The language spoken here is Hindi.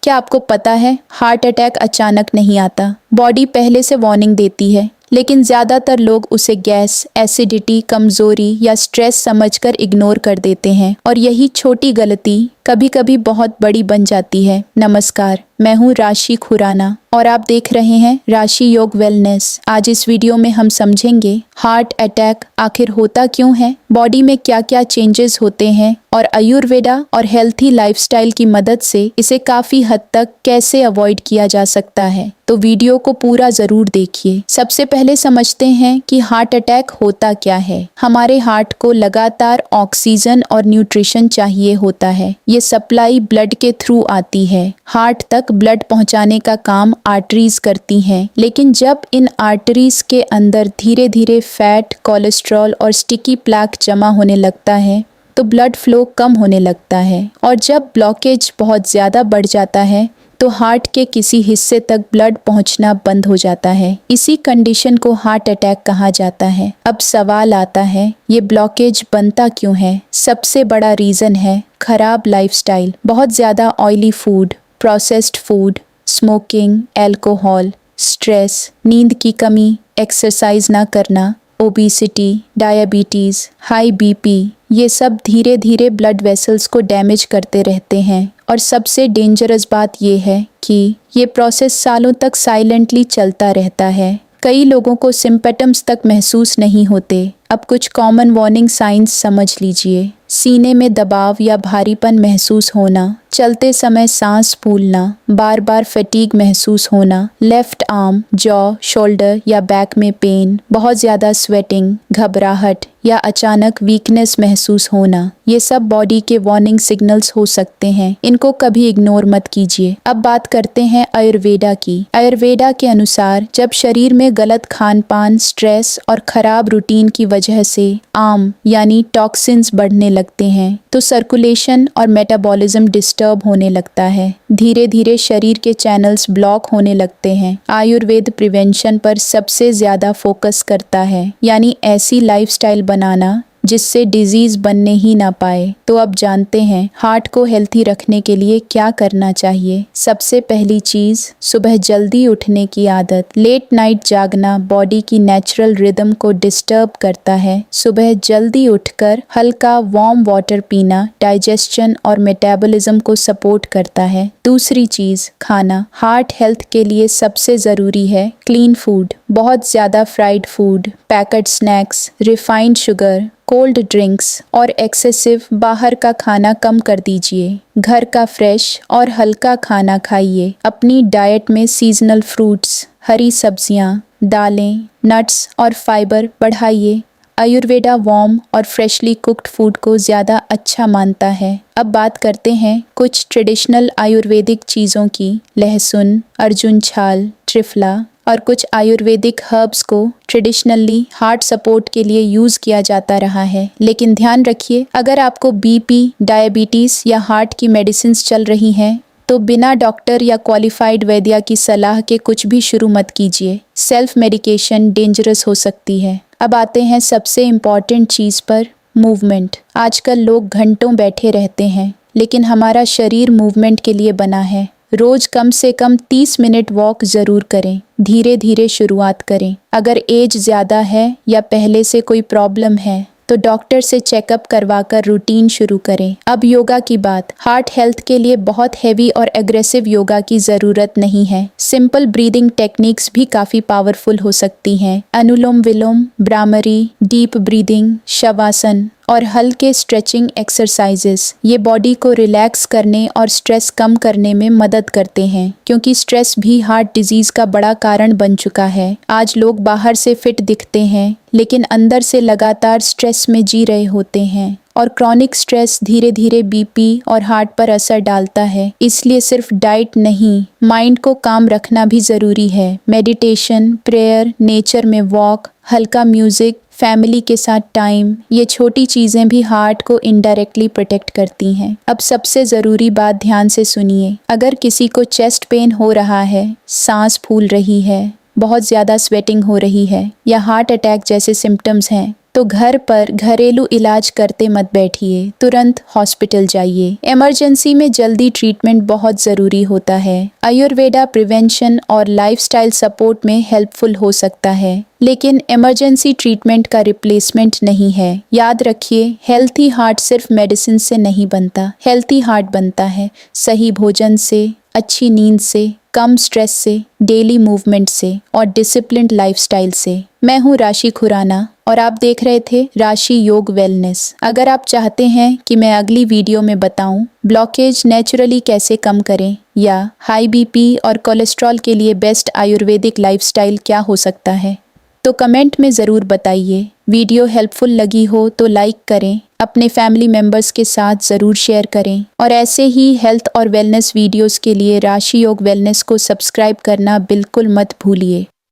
क्या आपको पता है, हार्ट अटैक अचानक नहीं आता। बॉडी पहले से वार्निंग देती है, लेकिन ज़्यादातर लोग उसे गैस, एसिडिटी, कमज़ोरी या स्ट्रेस समझकर इग्नोर कर देते हैं और यही छोटी गलती कभी कभी बहुत बड़ी बन जाती है। नमस्कार, मैं हूँ राशि खुराना और आप देख रहे हैं राशि योग वेलनेस। आज इस वीडियो में हम समझेंगे हार्ट अटैक आखिर होता क्यों है, बॉडी में क्या क्या चेंजेस होते हैं और आयुर्वेदा और हेल्थी लाइफस्टाइल की मदद से इसे काफ़ी हद तक कैसे अवॉइड किया जा सकता है। तो वीडियो को पूरा ज़रूर देखिए। सबसे पहले समझते हैं कि हार्ट अटैक होता क्या है। हमारे हार्ट को लगातार ऑक्सीजन और न्यूट्रिशन चाहिए होता है। ये सप्लाई ब्लड के थ्रू आती है। हार्ट तक ब्लड पहुंचाने का काम आर्टरीज करती हैं, लेकिन जब इन आर्टरीज के अंदर धीरे धीरे फैट, कोलेस्ट्रॉल और स्टिकी प्लैक जमा होने लगता है तो ब्लड फ्लो कम होने लगता है और जब ब्लॉकेज बहुत ज़्यादा बढ़ जाता है तो हार्ट के किसी हिस्से तक ब्लड पहुंचना बंद हो जाता है। इसी कंडीशन को हार्ट अटैक कहा जाता है। अब सवाल आता है, ये ब्लॉकेज बनता क्यों है? सबसे बड़ा रीज़न है खराब लाइफस्टाइल। बहुत ज़्यादा oily food, processed food, smoking, alcohol, stress, नींद की कमी, एक्सरसाइज ना करना, ओबेसिटी, डायबिटीज़, हाई बीपी, ये सब धीरे धीरे ब्लड वेसल्स को डैमेज करते रहते हैं। और सबसे डेंजरस बात ये है कि ये प्रोसेस सालों तक साइलेंटली चलता रहता है। कई लोगों को सिम्पटम्स तक महसूस नहीं होते। अब कुछ कॉमन वार्निंग साइंस समझ लीजिए। सीने में दबाव या भारीपन महसूस होना, चलते समय सांस फूलना, बार बार फटीग महसूस होना, लेफ्ट आर्म, जॉ, शोल्डर या बैक में पेन, बहुत ज़्यादा स्वेटिंग, घबराहट या अचानक वीकनेस महसूस होना, ये सब बॉडी के वार्निंग सिग्नल्स हो सकते हैं। इनको कभी इग्नोर मत कीजिए। अब बात करते हैं आयुर्वेदा की। आयुर्वेदा के अनुसार जब शरीर में गलत खान पान, स्ट्रेस और खराब रूटीन की वजह से आम यानी टॉक्सिन्स बढ़ने लगते हैं तो सर्कुलेशन और मेटाबॉलिज्म डिस्टर्ब होने लगता है। धीरे धीरे शरीर के चैनल्स ब्लॉक होने लगते हैं। आयुर्वेद प्रिवेंशन पर सबसे ज़्यादा फोकस करता है, यानी ऐसी लाइफस्टाइल बनाना जिससे डिजीज बनने ही ना पाए। तो अब जानते हैं हार्ट को हेल्थी रखने के लिए क्या करना चाहिए। सबसे पहली चीज़, सुबह जल्दी उठने की आदत। लेट नाइट जागना बॉडी की नेचुरल रिदम को डिस्टर्ब करता है। सुबह जल्दी उठकर हल्का वार्म वाटर पीना डाइजेशन और मेटाबॉलिज्म को सपोर्ट करता है। दूसरी चीज़, खाना। हार्ट हेल्थ के लिए सबसे ज़रूरी है क्लीन फूड। बहुत ज़्यादा fried food, packet snacks, refined sugar, cold drinks और एक्सेसिव बाहर का खाना कम कर दीजिए। घर का फ्रेश और हल्का खाना खाइए। अपनी डाइट में सीजनल फ्रूट्स, हरी सब्जियां, दालें, नट्स और फाइबर बढ़ाइए। आयुर्वेदा वार्म और फ्रेशली कुक्ड फूड को ज़्यादा अच्छा मानता है। अब बात करते हैं कुछ ट्रेडिशनल आयुर्वेदिक चीज़ों की। लहसुन, अर्जुन छाल, त्रिफला और कुछ आयुर्वेदिक हर्ब्स को ट्रेडिशनली हार्ट सपोर्ट के लिए यूज़ किया जाता रहा है। लेकिन ध्यान रखिए, अगर आपको बीपी, डायबिटीज़ या हार्ट की मेडिसिन्स चल रही हैं तो बिना डॉक्टर या क्वालिफाइड वैद्य की सलाह के कुछ भी शुरू मत कीजिए। सेल्फ मेडिकेशन डेंजरस हो सकती है। अब आते हैं सबसे इम्पॉर्टेंट चीज़ पर, मूवमेंट। आजकल लोग घंटों बैठे रहते हैं, लेकिन हमारा शरीर मूवमेंट के लिए बना है। रोज कम से कम 30 मिनट वॉक ज़रूर करें। धीरे धीरे शुरुआत करें। अगर एज ज़्यादा है या पहले से कोई प्रॉब्लम है तो डॉक्टर से चेकअप करवाकर रूटीन शुरू करें। अब योगा की बात। हार्ट हेल्थ के लिए बहुत हैवी और एग्रेसिव योगा की ज़रूरत नहीं है। सिंपल ब्रीदिंग टेक्निक्स भी काफ़ी पावरफुल हो सकती हैं। अनुलोम विलोम, भ्रामरी, डीप ब्रीदिंग, शवासन और हल्के स्ट्रेचिंग एक्सरसाइजेस ये बॉडी को रिलैक्स करने और स्ट्रेस कम करने में मदद करते हैं, क्योंकि स्ट्रेस भी हार्ट डिजीज़ का बड़ा कारण बन चुका है। आज लोग बाहर से फिट दिखते हैं लेकिन अंदर से लगातार स्ट्रेस में जी रहे होते हैं और क्रॉनिक स्ट्रेस धीरे धीरे बीपी और हार्ट पर असर डालता है। इसलिए सिर्फ डाइट नहीं, माइंड को काम रखना भी ज़रूरी है। मेडिटेशन, प्रेयर, नेचर में वॉक, हल्का म्यूज़िक, फैमिली के साथ टाइम, ये छोटी चीज़ें भी हार्ट को इनडायरेक्टली प्रोटेक्ट करती हैं। अब सबसे ज़रूरी बात ध्यान से सुनिए। अगर किसी को चेस्ट पेन हो रहा है, सांस फूल रही है, बहुत ज़्यादा स्वेटिंग हो रही है या हार्ट अटैक जैसे सिम्टम्स हैं, तो घर पर घरेलू इलाज करते मत बैठिए, तुरंत हॉस्पिटल जाइए। इमरजेंसी में जल्दी ट्रीटमेंट बहुत ज़रूरी होता है। आयुर्वेदा प्रिवेंशन और लाइफस्टाइल सपोर्ट में हेल्पफुल हो सकता है, लेकिन इमरजेंसी ट्रीटमेंट का रिप्लेसमेंट नहीं है। याद रखिए, हेल्थी हार्ट सिर्फ मेडिसिन से नहीं बनता। हेल्थी हार्ट बनता है सही भोजन से, अच्छी नींद से, कम स्ट्रेस से, डेली मूवमेंट से और डिसिप्लिन्ड लाइफस्टाइल से। मैं हूँ राशि खुराना और आप देख रहे थे राशि योग वेलनेस। अगर आप चाहते हैं कि मैं अगली वीडियो में बताऊं ब्लॉकेज नेचुरली कैसे कम करें या हाई बीपी और कोलेस्ट्रॉल के लिए बेस्ट आयुर्वेदिक लाइफस्टाइल क्या हो सकता है, तो कमेंट में ज़रूर बताइए। वीडियो हेल्पफुल लगी हो तो लाइक करें, अपने फैमिली मेम्बर्स के साथ ज़रूर शेयर करें और ऐसे ही हेल्थ और वेलनेस वीडियोस के लिए राशि योग वेलनेस को सब्सक्राइब करना बिल्कुल मत भूलिए।